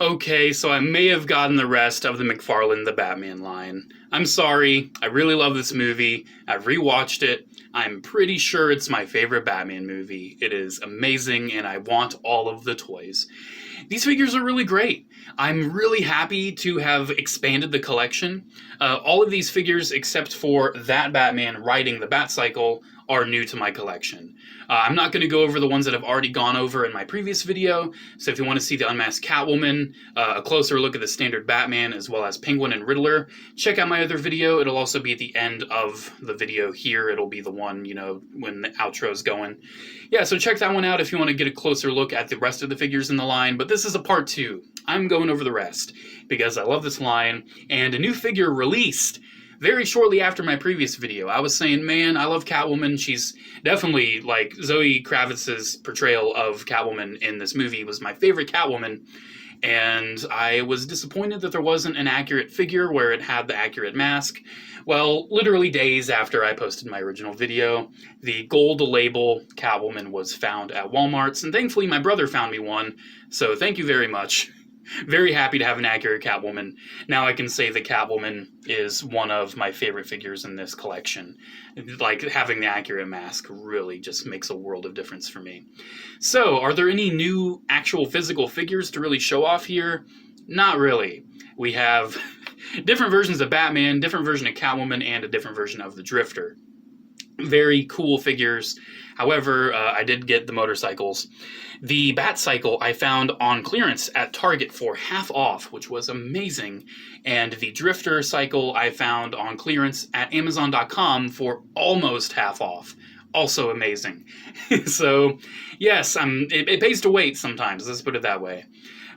Okay, so I may have gotten the rest of the McFarlane The Batman line. I'm sorry, I really love this movie. I've rewatched it. I'm pretty sure it's my favorite Batman movie. It is amazing, and I want all of the toys. These figures are really great. I'm really happy to have expanded the collection. All of these figures, except for that Batman riding the Batcycle, are new to my collection. I'm not going to go over the ones that I've already gone over in my previous video, so if you want to see the unmasked Catwoman, a closer look at the standard Batman, as well as Penguin and Riddler, check out my other video. It'll also be at the end of the video here. It'll be the one, when the outro's going. Yeah, so check that one out if you want to get a closer look at the rest of the figures in the line, but this is a part 2. I'm going over the rest, because I love this line, and a new figure released very shortly after my previous video. I was saying, man, I love Catwoman. She's definitely, like, Zoe Kravitz's portrayal of Catwoman in this movie was my favorite Catwoman, and I was disappointed that there wasn't an accurate figure where it had the accurate mask. Well, literally days after I posted my original video, the gold label Catwoman was found at Walmart's, and thankfully my brother found me one, so thank you very much. Very happy to have an accurate Catwoman. Now I can say that Catwoman is one of my favorite figures in this collection. Like, having the accurate mask really just makes a world of difference for me. So, are there any new actual physical figures to really show off here? Not really. We have different versions of Batman, different version of Catwoman, and a different version of the Drifter. Very cool figures. However, I did get the motorcycles. The Batcycle I found on clearance at Target for half off, which was amazing. And the Drifter cycle I found on clearance at Amazon.com for almost half off. Also amazing. So, yes, it pays to wait sometimes, let's put it that way.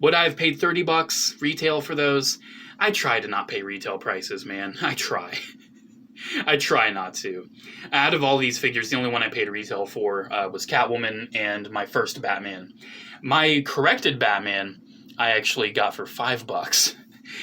Would I have paid $30 retail for those? I try to not pay retail prices, man. I try. I try not to. Out of all these figures, the only one I paid retail for was Catwoman and my first Batman. My corrected Batman, I actually got for $5.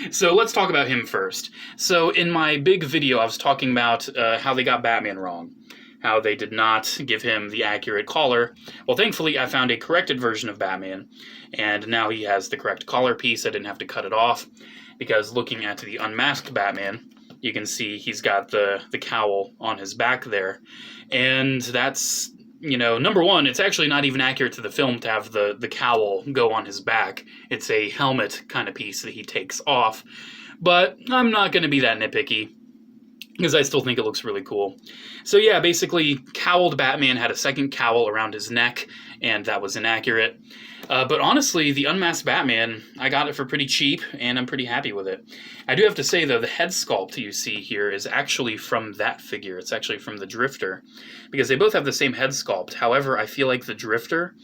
So let's talk about him first. So in my big video, I was talking about how they got Batman wrong. How they did not give him the accurate collar. Well, thankfully, I found a corrected version of Batman, and now he has the correct collar piece. I didn't have to cut it off, because looking at the unmasked Batman, you can see he's got the cowl on his back there. And that's, number one, it's actually not even accurate to the film to have the cowl go on his back. It's a helmet kind of piece that he takes off. But I'm not going to be that nitpicky, because I still think it looks really cool. So yeah, basically, cowled Batman had a second cowl around his neck, and that was inaccurate. But honestly, the unmasked Batman, I got it for pretty cheap, and I'm pretty happy with it. I do have to say, though, the head sculpt you see here is actually from that figure. It's actually from the Drifter, because they both have the same head sculpt. However, I feel like the Drifter,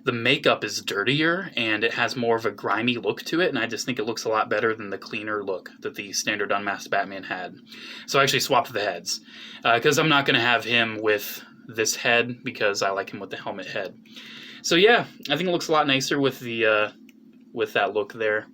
the makeup is dirtier, and it has more of a grimy look to it, and I just think it looks a lot better than the cleaner look that the standard unmasked Batman had. So I actually swapped the heads, because I'm not going to have him with this head, because I like him with the helmet head. So yeah, I think it looks a lot nicer with the with that look there.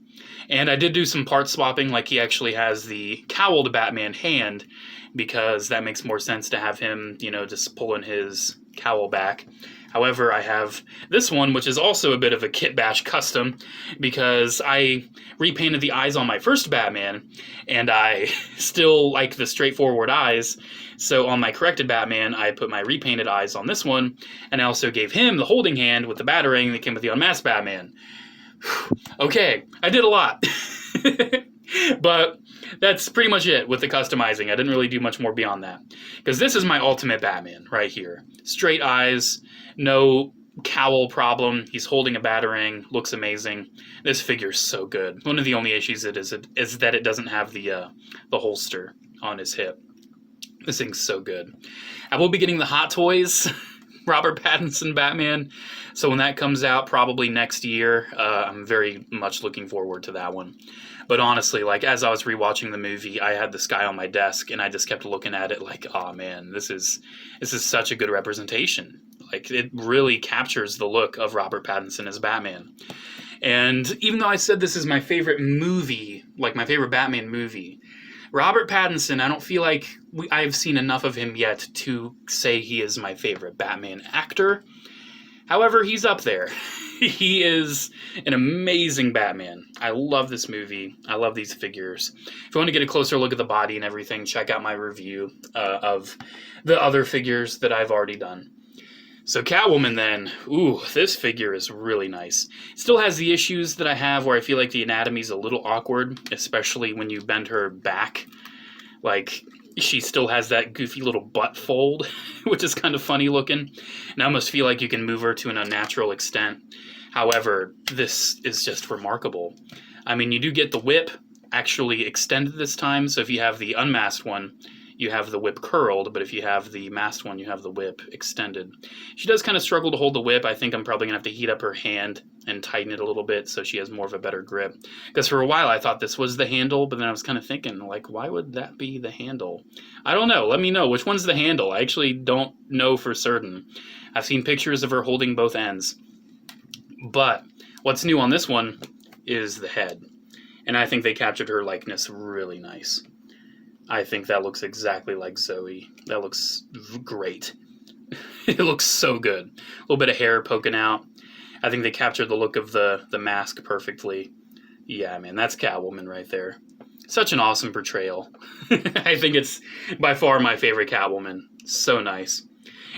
And I did do some part swapping, like he actually has the cowled Batman hand, because that makes more sense to have him, just pulling his cowl back. However, I have this one, which is also a bit of a kit bash custom, because I repainted the eyes on my first Batman, and I still like the straightforward eyes. So on my corrected Batman, I put my repainted eyes on this one, and I also gave him the holding hand with the batarang that came with the unmasked Batman. Okay, I did a lot. But that's pretty much it with the customizing. I didn't really do much more beyond that. Because this is my ultimate Batman right here. Straight eyes, no cowl problem. He's holding a batarang, looks amazing. This figure's so good. One of the only issues is that it doesn't have the holster on his hip. This thing's so good. I will be getting the Hot Toys Robert Pattinson Batman. So when that comes out, probably next year, I'm very much looking forward to that one. But honestly, like, as I was rewatching the movie, I had this guy on my desk, and I just kept looking at it like, oh man, this is such a good representation. Like, it really captures the look of Robert Pattinson as Batman. And even though I said this is my favorite movie, like my favorite Batman movie, Robert Pattinson, I don't feel like I've seen enough of him yet to say he is my favorite Batman actor. However, he's up there. He is an amazing Batman. I love this movie. I love these figures. If you want to get a closer look at the body and everything, check out my review of the other figures that I've already done. So Catwoman then, ooh, this figure is really nice. Still has the issues that I have where I feel like the anatomy's a little awkward, especially when you bend her back. Like, she still has that goofy little butt fold, which is kind of funny looking. And I almost feel like you can move her to an unnatural extent. However, this is just remarkable. I mean, you do get the whip actually extended this time, so if you have the unmasked one, you have the whip curled, but if you have the masked one, you have the whip extended. She does kind of struggle to hold the whip. I think I'm probably going to have to heat up her hand and tighten it a little bit so she has more of a better grip. Because for a while I thought this was the handle, but then I was kind of thinking, like, why would that be the handle? I don't know. Let me know. Which one's the handle? I actually don't know for certain. I've seen pictures of her holding both ends. But what's new on this one is the head. And I think they captured her likeness really nice. I think that looks exactly like Zoe. That looks great. It looks so good. A little bit of hair poking out. I think they captured the look of the mask perfectly. Yeah, man, that's Catwoman right there. Such an awesome portrayal. I think it's by far my favorite Catwoman. So nice.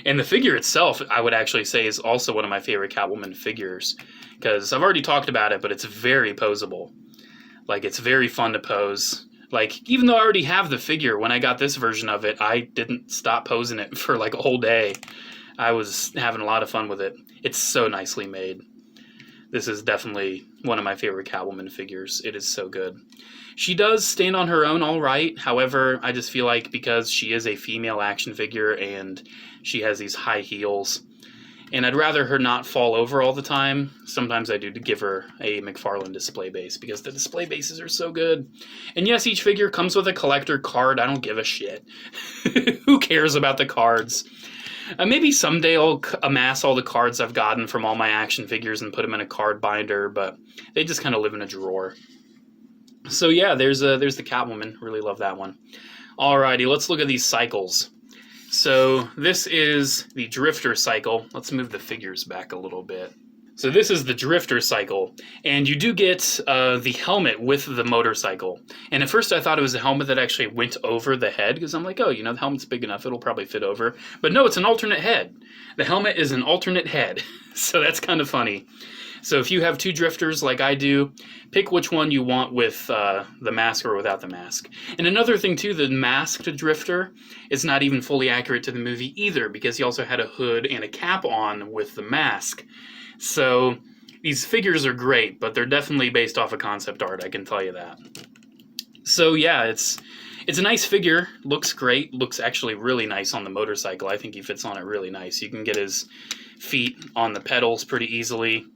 And the figure itself, I would actually say, is also one of my favorite Catwoman figures. Because I've already talked about it, but it's very posable. Like, it's very fun to pose. Like, even though I already have the figure, when I got this version of it, I didn't stop posing it for like a whole day. I was having a lot of fun with it. It's so nicely made. This is definitely one of my favorite Catwoman figures. It is so good. She does stand on her own all right. However, I just feel like because she is a female action figure and she has these high heels, and I'd rather her not fall over all the time. Sometimes I do to give her a McFarlane display base because the display bases are so good. And yes, each figure comes with a collector card. I don't give a shit. Who cares about the cards? Maybe someday I'll amass all the cards I've gotten from all my action figures and put them in a card binder, but they just kind of live in a drawer. So yeah, there's the Catwoman. Really love that one. Alrighty, let's look at these cycles. So this is the Drifter cycle. Let's move the figures back a little bit. So this is the Drifter cycle, and you do get the helmet with the motorcycle. And at first I thought it was a helmet that actually went over the head, because I'm like, oh, you know, the helmet's big enough, it'll probably fit over. But no, it's an alternate head. The helmet is an alternate head, so that's kind of funny. So if you have two drifters like I do, pick which one you want with the mask or without the mask. And another thing too, the masked drifter is not even fully accurate to the movie either, because he also had a hood and a cap on with the mask. So these figures are great, but they're definitely based off of concept art, I can tell you that. So yeah, it's a nice figure, looks great, looks actually really nice on the motorcycle. I think he fits on it really nice. You can get his feet on the pedals pretty easily.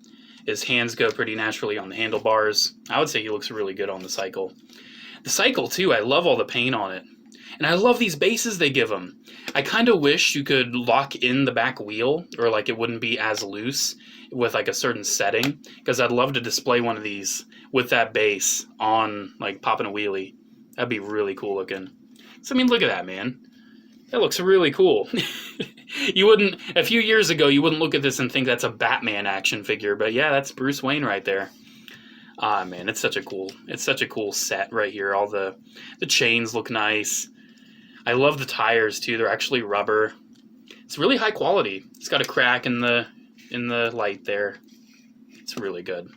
His hands go pretty naturally on the handlebars. I would say he looks really good on the cycle. The cycle, too, I love all the paint on it. And I love these bases they give him. I kind of wish you could lock in the back wheel, or like it wouldn't be as loose with like a certain setting, because I'd love to display one of these with that base on, like, popping a wheelie. That'd be really cool looking. So, I mean, look at that, man. That looks really cool. You wouldn't, a few years ago, you wouldn't look at this and think that's a Batman action figure, but yeah, that's Bruce Wayne right there. Ah, man, it's such a cool set right here. All the chains look nice. I love the tires too. They're actually rubber. It's really high quality. It's got a crack in the light there. It's really good.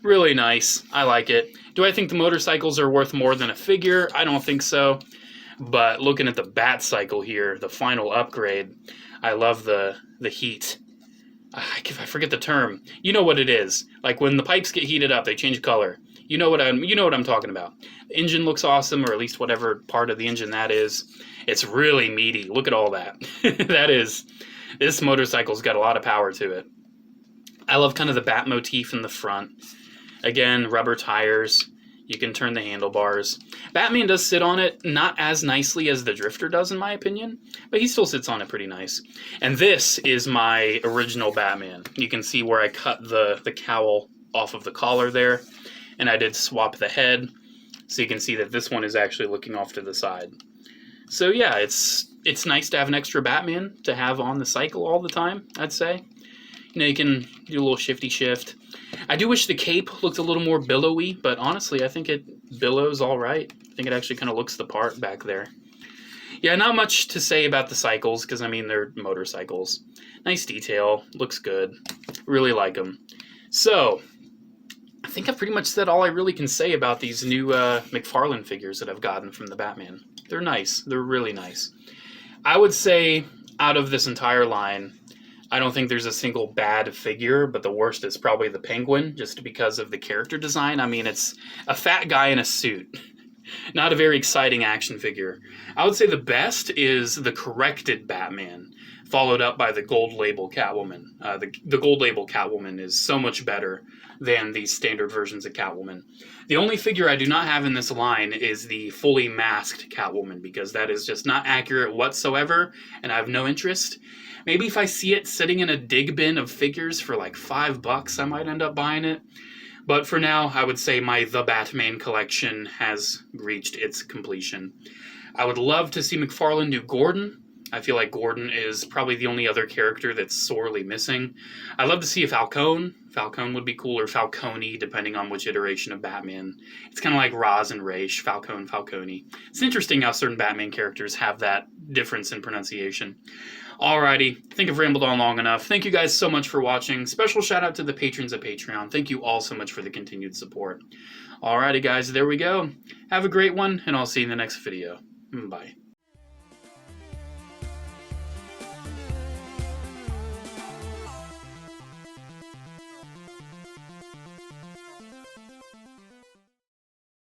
Really nice. I like it. Do I think the motorcycles are worth more than a figure? I don't think so. But looking at the Bat cycle here, the final upgrade, I love the heat. I forget the term. You know what it is. Like when the pipes get heated up, they change color. You know what I'm talking about. The engine looks awesome, or at least whatever part of the engine that is. It's really meaty. Look at all that. This motorcycle's got a lot of power to it. I love kind of the Bat motif in the front. Again, rubber tires. You can turn the handlebars. Batman does sit on it, not as nicely as the Drifter does, in my opinion, but he still sits on it pretty nice. And this is my original Batman. You can see where I cut the cowl off of the collar there, and I did swap the head, so you can see that this one is actually looking off to the side. So yeah, it's nice to have an extra Batman to have on the cycle all the time, I'd say. You know, you can do a little shifty shift. I do wish the cape looked a little more billowy, but honestly, I think it billows all right. I think it actually kind of looks the part back there. Yeah, not much to say about the cycles, because, I mean, they're motorcycles. Nice detail. Looks good. Really like them. So, I think I've pretty much said all I really can say about these new McFarlane figures that I've gotten from the Batman. They're nice. They're really nice. I would say, out of this entire line, I don't think there's a single bad figure, but the worst is probably the Penguin, just because of the character design. I mean, it's a fat guy in a suit. Not a very exciting action figure. I would say the best is the corrected Batman, followed up by the gold label Catwoman. The gold label Catwoman is so much better than the standard versions of Catwoman. The only figure I do not have in this line is the fully masked Catwoman, because that is just not accurate whatsoever, and I have no interest. Maybe if I see it sitting in a dig bin of figures for like $5, I might end up buying it. But for now, I would say my The Batman collection has reached its completion. I would love to see McFarlane do Gordon. I feel like Gordon is probably the only other character that's sorely missing. I'd love to see a Falcone. Falcone would be cool, or Falcone, depending on which iteration of Batman. It's kind of like Raz and Raish, Falcone, Falcone. It's interesting how certain Batman characters have that difference in pronunciation. Alrighty, I think I've rambled on long enough. Thank you guys so much for watching. Special shout out to the patrons at Patreon. Thank you all so much for the continued support. Alrighty guys, there we go. Have a great one, and I'll see you in the next video. Bye.